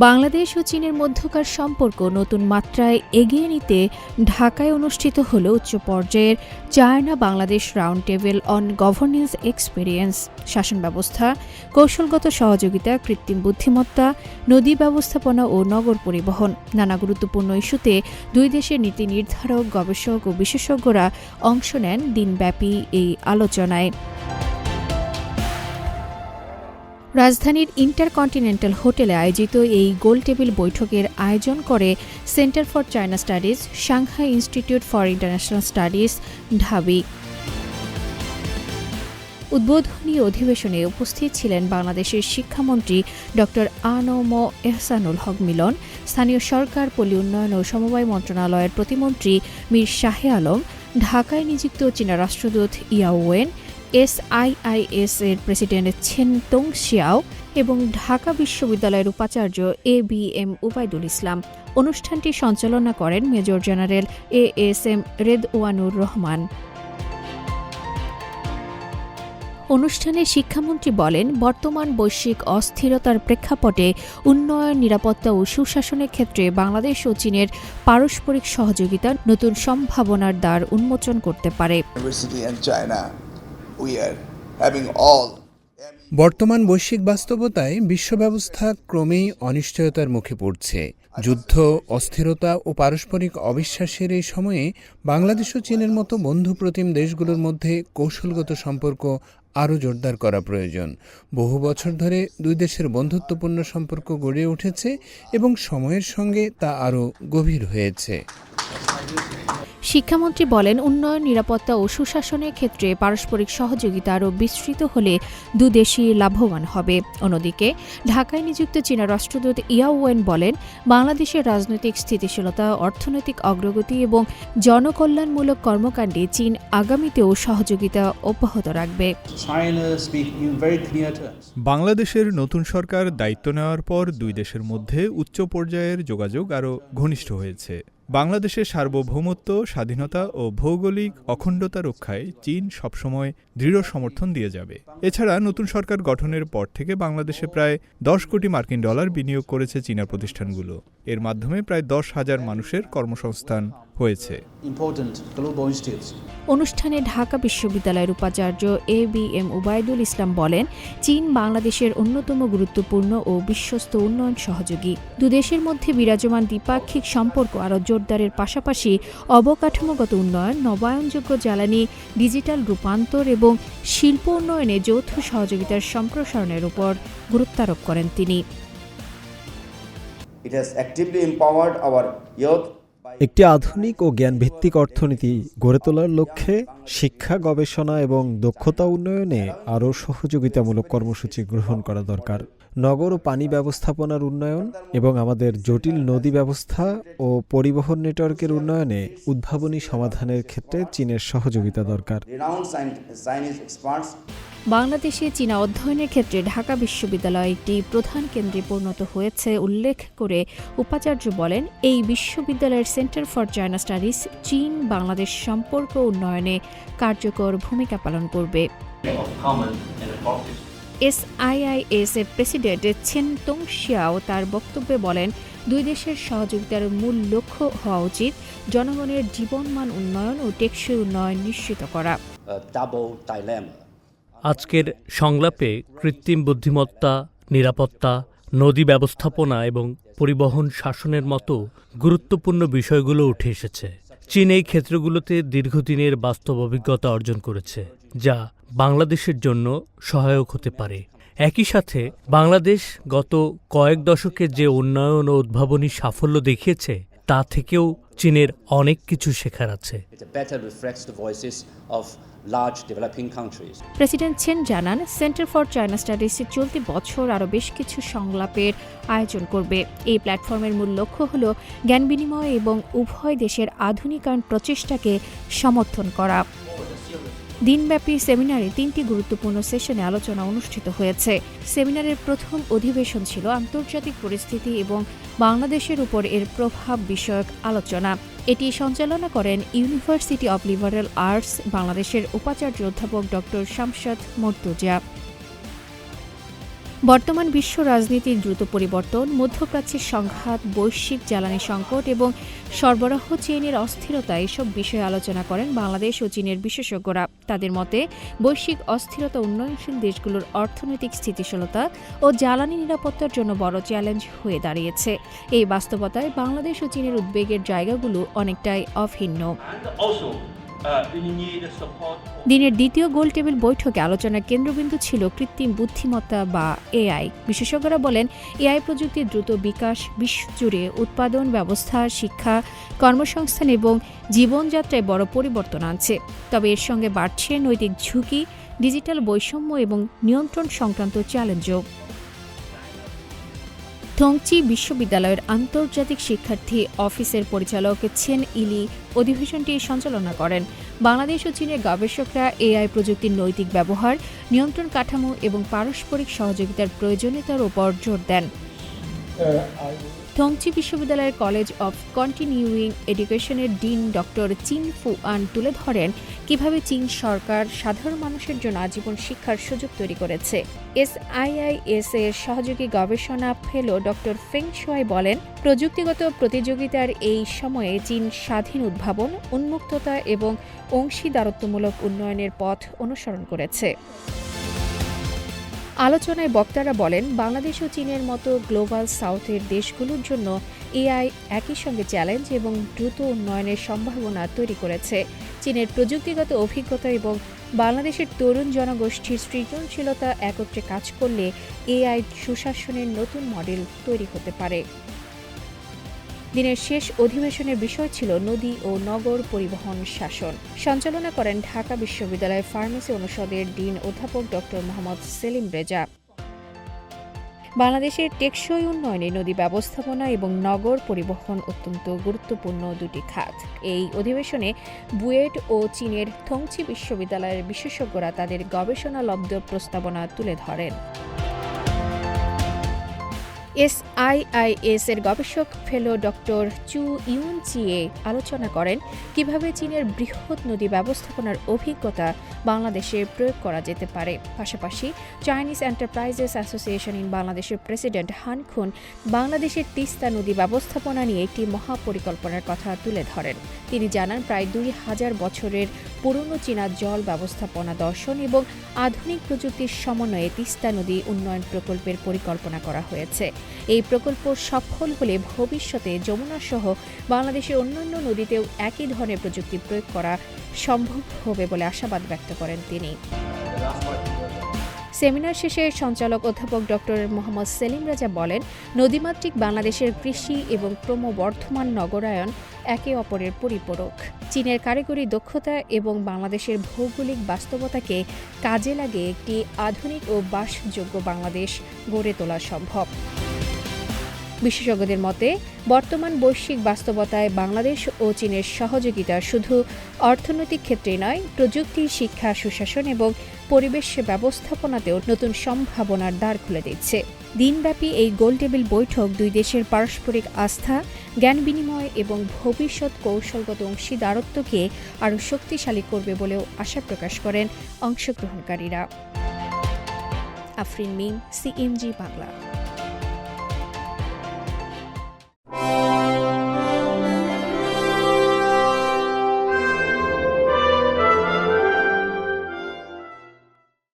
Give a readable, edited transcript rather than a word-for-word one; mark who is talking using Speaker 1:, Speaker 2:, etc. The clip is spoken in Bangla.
Speaker 1: বাংলাদেশ ও চীনের মধ্যকার সম্পর্ক নতুন মাত্রায় এগিয়ে নিতে ঢাকায় অনুষ্ঠিত হল উচ্চ পর্যায়ের China Bangladesh round table on governance experience. শাসন ব্যবস্থা, কৌশলগত সহযোগিতা, কৃত্রিম বুদ্ধিমত্তা, নদী ব্যবস্থাপনা ও নগর পরিবহন নানা গুরুত্বপূর্ণ ইস্যুতে দুই দেশের নীতি নির্ধারক, গবেষক ও বিশেষজ্ঞরা অংশ নেন দিনব্যাপী এই আলোচনায়। রাজধানীর ইন্টারকন্টিনেন্টাল হোটেলে আয়োজিত এই গোলটেবিল বৈঠকের আয়োজন করে centre for China studies, Shanghai institute for international studies, ঢাবি। উদ্বোধনী অধিবেশনে উপস্থিত ছিলেন বাংলাদেশের শিক্ষামন্ত্রী ড আ.ন.ম এহসানুল হক মিলন, স্থানীয় সরকার, পল্লী উন্নয়ন ও সমবায় মন্ত্রণালয়ের প্রতিমন্ত্রী মীর শাহে আলম, ঢাকায় নিযুক্ত চীনা রাষ্ট্রদূত ইয়াও ওয়েন, SIIS এর প্রেসিডেন্ট ছেন তংশিয়াও এবং ঢাকা বিশ্ববিদ্যালয়ের উপাচার্য ABM উবাইদুল ইসলাম। অনুষ্ঠানটি সঞ্চালনা করেন মেজর জেনারেল ASM রেদওয়ানুর রহমান। অনুষ্ঠানে শিক্ষামন্ত্রী বলেন, বর্তমান বৈশ্বিক অস্থিরতার প্রেক্ষাপটে উন্নয়ন, নিরাপত্তা ও সুশাসনের ক্ষেত্রে বাংলাদেশ ও চীনের পারস্পরিক সহযোগিতা নতুন সম্ভাবনার দ্বার উন্মোচন করতে পারে।
Speaker 2: বর্তমান বৈশ্বিক বাস্তবতায় বিশ্ব ব্যবস্থা ক্রমেই অনিশ্চয়তার মুখে পড়ছে। যুদ্ধ, অস্থিরতা ও পারস্পরিক অবিশ্বাসের এই সময়ে বাংলাদেশ ও চীনের মতো বন্ধুপ্রতিম দেশগুলোর মধ্যে কৌশলগত সম্পর্ক আরও জোরদার করা প্রয়োজন। বহু বছর ধরে দুই দেশের বন্ধুত্বপূর্ণ সম্পর্ক গড়ে উঠেছে এবং সময়ের সঙ্গে তা আরও গভীর হয়েছে।
Speaker 1: শিক্ষামন্ত্রী বলেন, উন্নয়ন, নিরাপত্তা ও সুশাসনের ক্ষেত্রে পারস্পরিক সহযোগিতা আরও বিস্তৃত হলে দুদেশই লাভবান হবে। অন্যদিকে ঢাকায় নিযুক্ত চীনা রাষ্ট্রদূত ইয়াও ওয়েন বলেন, বাংলাদেশের রাজনৈতিক স্থিতিশীলতা, অর্থনৈতিক অগ্রগতি এবং জনকল্যাণমূলক কর্মকাণ্ডে চীন আগামীতেও সহযোগিতা অব্যাহত রাখবে।
Speaker 3: বাংলাদেশের নতুন সরকার দায়িত্ব নেওয়ার পর দুই দেশের মধ্যে উচ্চ পর্যায়ের যোগাযোগ আরও ঘনিষ্ঠ হয়েছে। বাংলাদেশের সার্বভৌমত্ব, স্বাধীনতা ও ভৌগোলিক অখণ্ডতা রক্ষায় চীন সবসময় দৃঢ় সমর্থন দিয়ে যাবে। এছাড়া নতুন সরকার গঠনের পর থেকে বাংলাদেশে প্রায় 10 কোটি মার্কিন ডলার বিনিয়োগ করেছে চীনা প্রতিষ্ঠানগুলো। এর মাধ্যমে প্রায় 10,000 মানুষের কর্মসংস্থান হয়েছে।
Speaker 1: অনুষ্ঠানে ঢাকা বিশ্ববিদ্যালয়ের উপাচার্য ABM উবাইদুল ইসলাম বলেন, চীন বাংলাদেশের অন্যতম গুরুত্বপূর্ণ ও বিশ্বস্ত উন্নয়ন সহযোগী। দুদেশের মধ্যে বিরাজমান দ্বিপাক্ষিক সম্পর্ক আরও জোরদারের পাশাপাশি অবকাঠামোগত উন্নয়ন, নবায়নযোগ্য জ্বালানি, ডিজিটাল রূপান্তর এবং শিল্প উন্নয়নে যৌথ সহযোগিতার সম্প্রসারণের উপর গুরুত্বারোপ করেন তিনি।
Speaker 4: একটি আধুনিক ও জ্ঞানভিত্তিক অর্থনীতি গড়ে তোলার লক্ষ্যে শিক্ষা, গবেষণা এবং দক্ষতা উন্নয়নে আরও সহযোগিতামূলক কর্মসূচি গ্রহণ করা দরকার। নগর ও পানি ব্যবস্থাপনার উন্নয়ন এবং আমাদের জটিল নদী ব্যবস্থা ও পরিবহন নেটওয়ার্কের উন্নয়নে উদ্ভাবনী সমাধানের ক্ষেত্রে চীনের সহযোগিতা দরকার।
Speaker 1: বাংলাদেশে চীনা অধ্যয়নের ক্ষেত্রে ঢাকা বিশ্ববিদ্যালয় একটি প্রধান কেন্দ্রে পরিণত হয়েছে উল্লেখ করে উপাচার্য বলেন, এই বিশ্ববিদ্যালয়ের সেন্টার ফর চায়না স্টাডিজ চীন বাংলাদেশ সম্পর্ক উন্নয়নে কার্যকর ভূমিকা পালন করবে। SIIS এর প্রেসিডেন্ট ছেন তংশিয়াও তার বক্তব্যে বলেন, দুই দেশের সহযোগিতার মূল লক্ষ্য হওয়া উচিত জনগণের জীবনমান উন্নয়ন ও টেকসই উন্নয়ন নিশ্চিত করা।
Speaker 5: আজকের সংলাপে কৃত্রিম বুদ্ধিমত্তা, নিরাপত্তা, নদী ব্যবস্থাপনা এবং পরিবহন শাসনের মতো গুরুত্বপূর্ণ বিষয়গুলো উঠে এসেছে। চীন এই ক্ষেত্রগুলোতে দীর্ঘদিনের বাস্তব অভিজ্ঞতা অর্জন করেছে, যা বাংলাদেশের জন্য সহায়ক হতে পারে। একই সাথে বাংলাদেশ গত কয়েক দশকে যে উন্নয়ন ও উদ্ভাবনী সাফল্য দেখিয়েছে, তা থেকেও চীনের অনেক কিছু শেখার আছে।
Speaker 1: প্রেসিডেন্ট ছেন জানান, সেন্টার ফর চায়না স্টাডিজ চলতি বছর আরও বেশ কিছু সংলাপের আয়োজন করবে। এই প্ল্যাটফর্মের মূল লক্ষ্য হল জ্ঞান বিনিময় এবং উভয় দেশের আধুনিকায়ন প্রচেষ্টাকে সমর্থন করা। দিনব্যাপী সেমিনারে 3টি গুরুত্বপূর্ণ সেশনে আলোচনা অনুষ্ঠিত হয়েছে। সেমিনারের প্রথম অধিবেশন ছিল আন্তর্জাতিক পরিস্থিতি এবং বাংলাদেশের উপর এর প্রভাব বিষয়ক আলোচনা। এটি সঞ্চালনা করেন ইউনিভার্সিটি অব লিবারেল আর্টস বাংলাদেশের উপাচার্য অধ্যাপক ড শামসাদ মর্তুজা। বর্তমান বিশ্ব রাজনীতির দ্রুত পরিবর্তন, মধ্যপ্রাচ্যের সংঘাত, বৈশ্বিক জ্বালানি সংকট এবং সরবরাহ চেইনের অস্থিরতা এসব বিষয়ে আলোচনা করেন বাংলাদেশ ও চীনের বিশেষজ্ঞরা। তাদের মতে বৈশ্বিক অস্থিরতা উন্নয়নশীল দেশগুলোর অর্থনৈতিক স্থিতিশীলতা ও জ্বালানি নিরাপত্তার জন্য বড় চ্যালেঞ্জ হয়ে দাঁড়িয়েছে। এই বাস্তবতায় বাংলাদেশ ও চীনের উদ্বেগের জায়গাগুলো অনেকটাই অভিন্ন। দিনের দ্বিতীয় গোলটেবিল বৈঠকে আলোচনার কেন্দ্রবিন্দু ছিল কৃত্রিম বুদ্ধিমত্তা বা এআই। বিশেষজ্ঞরা বলেন, এআই প্রযুক্তির দ্রুত বিকাশ বিশ্বজুড়ে উৎপাদন ব্যবস্থা, শিক্ষা, কর্মসংস্থান এবং জীবনযাত্রায় বড় পরিবর্তন আনছে। তবে এর সঙ্গে বাড়ছে নৈতিক ঝুঁকি, ডিজিটাল বৈষম্য এবং নিয়ন্ত্রণ সংক্রান্ত চ্যালেঞ্জও। থংচি বিশ্ববিদ্যালয়ের আন্তর্জাতিক শিক্ষার্থী অফিসের পরিচালক চেন ইলি অধিবেশনটি সঞ্চালনা করেন। বাংলাদেশ ও চীনের গবেষকরা এআই প্রযুক্তির নৈতিক ব্যবহার, নিয়ন্ত্রণ কাঠামো এবং পারস্পরিক সহযোগিতার প্রয়োজনীয়তার উপর জোর দেন। থংচি বিশ্ববিদ্যালয়ের কলেজ অফ কন্টিনিউইং এডুকেশনের ডিন ডক্টর চিন ফুয়ান তুলে ধরেন কিভাবে চীন সরকার সাধারণ মানুষের জন্য আজীবন শিক্ষার সুযোগ তৈরি করেছে। SIIS এর সহযোগী গবেষণা ফেলো ডক্টর ফেং শুয়াই বলেন, প্রযুক্তিগত প্রতিযোগিতার এই সময়ে চীন স্বাধীন উদ্ভাবন, উন্মুক্ততা এবং অংশীদারত্বমূলক উন্নয়নের পথ অনুসরণ করেছে। আলোচনায় বক্তারা বলেন, বাংলাদেশ ও চীনের মতো গ্লোবাল সাউথের দেশগুলোর জন্য এআই একই সঙ্গে চ্যালেঞ্জ এবং দ্রুত উন্নয়নের সম্ভাবনা তৈরি করেছে। চীনের প্রযুক্তিগত অভিজ্ঞতা এবং বাংলাদেশের তরুণ জনগোষ্ঠীর সৃজনশীলতা একত্রে কাজ করলে এআই সুশাসনের নতুন মডেল তৈরি হতে পারে। দিনের শেষ অধিবেশনের বিষয় ছিল নদী ও নগর পরিবহন শাসন। সঞ্চালনা করেন ঢাকা বিশ্ববিদ্যালয়ের ফার্মেসি অনুষদের ডিন অধ্যাপক ডক্টর মোহাম্মদ সেলিম রেজা। বাংলাদেশের টেকসই উন্নয়নে নদী ব্যবস্থাপনা এবং নগর পরিবহন অত্যন্ত গুরুত্বপূর্ণ দুটি খাত। এই অধিবেশনে বুয়েট ও চীনের থংচি বিশ্ববিদ্যালয়ের বিশেষজ্ঞরা তাদের গবেষণালব্ধ প্রস্তাবনা তুলে ধরেন। SIIS এর গবেষক ফেলো ডক্টর চু ইউন চিয়ে আলোচনা করেন কিভাবে চীনের বৃহৎ নদী ব্যবস্থাপনার অভিজ্ঞতা বাংলাদেশে প্রয়োগ করা যেতে পারে। পাশাপাশি চাইনিজ এন্টারপ্রাইজেস অ্যাসোসিয়েশন ইন বাংলাদেশের প্রেসিডেন্ট হান খুন বাংলাদেশের তিস্তা নদী ব্যবস্থাপনা নিয়ে একটি মহাপরিকল্পনার কথা তুলে ধরেন। তিনি জানান, প্রায় 2000 বছরের পুরনো চীনা জল ব্যবস্থাপনা দর্শন এবং আধুনিক প্রযুক্তির সমন্বয়ে তিস্তা নদী উন্নয়ন প্রকল্পের পরিকল্পনা করা হয়েছে। এই প্রকল্প সফল হলে ভবিষ্যতে যমুনা সহ বাংলাদেশের অন্যান্য নদীতেও একই ধরনের প্রযুক্তি প্রয়োগ করা সম্ভব হবে বলে আশাবাদ ব্যক্ত করেন তিনি। সেমিনার শেষে সঞ্চালক অধ্যাপক ডক্টর মোহাম্মদ সেলিম রাজা বলেন, নদীমাতৃক বাংলাদেশের কৃষি এবং ক্রমবর্ধমান নগরায়ন একে অপরের পরিপূরক। চীনের কারিগরি দক্ষতা এবং বাংলাদেশের ভৌগোলিক বাস্তবতাকে কাজে লাগিয়ে একটি আধুনিক ও বাসযোগ্য বাংলাদেশ গড়ে তোলা সম্ভব। বিশেষজ্ঞদের মতে, বর্তমান বৈশ্বিক বাস্তবতায় বাংলাদেশ ও চীনের সহযোগিতা শুধু অর্থনৈতিক ক্ষেত্রেই নয়, প্রযুক্তি, শিক্ষা, সুশাসন এবং পরিবেশ ব্যবস্থাপনাতেও নতুন সম্ভাবনার দ্বার খুলে দিচ্ছে। দিনব্যাপী এই গোলটেবিল বৈঠক দুই দেশের পারস্পরিক আস্থা, জ্ঞান বিনিময় এবং ভবিষ্যৎ কৌশলগত অংশীদারত্বকে আরও শক্তিশালী করবে বলেও আশা প্রকাশ করেন অংশগ্রহণকারীরা। আফরিন মিম, CMG বাংলা।